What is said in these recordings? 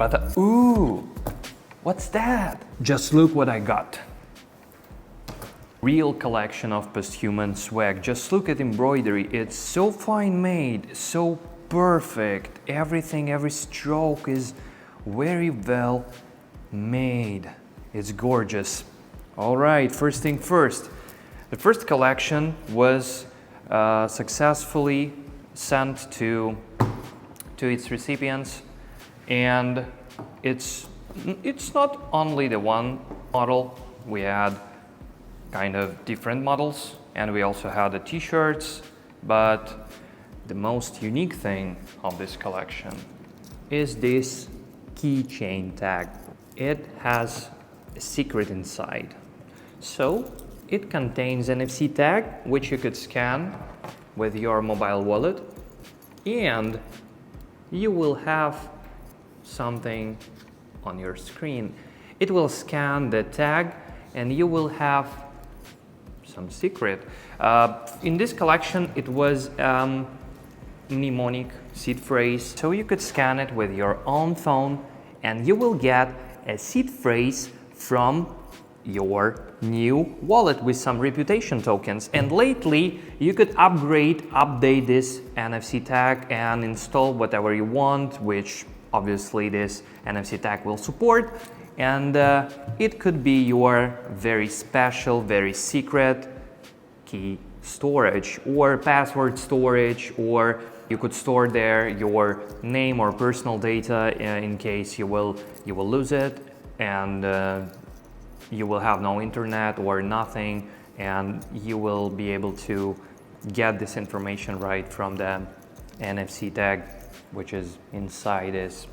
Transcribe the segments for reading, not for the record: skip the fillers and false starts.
But ooh, what's that? Just look what I got. Real collection of Posthuman swag. Just look at embroidery. It's so fine made, so perfect. Everything, every stroke is very well made. It's gorgeous. All right, first thing first. The first collection was successfully sent to its recipients, and it's not only the one model. We had kind of different models, and we also had the t-shirts, but the most unique thing of this collection is this keychain tag. It has a secret inside. So it contains NFC tag, which you could scan with your mobile wallet, and you will have something on your screen. It will scan the tag and you will have some secret. In this collection, it was mnemonic seed phrase, so you could scan it with your own phone and you will get a seed phrase from your new wallet with some reputation tokens. And lately you could update this NFC tag and install whatever you want, which obviously this NFC tag will support, and it could be your very special, very secret key storage or password storage, or you could store there your name or personal data in case you will lose it, and you will have no internet or nothing, and you will be able to get this information right from the NFC tag, which is inside this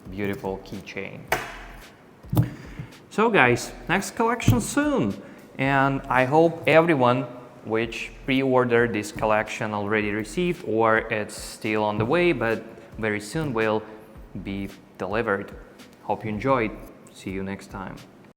beautiful keychain. So guys, next collection soon, and I hope everyone which pre-ordered this collection already received, or it's still on the way, but very soon will be delivered. Hope you enjoyed. See you next time.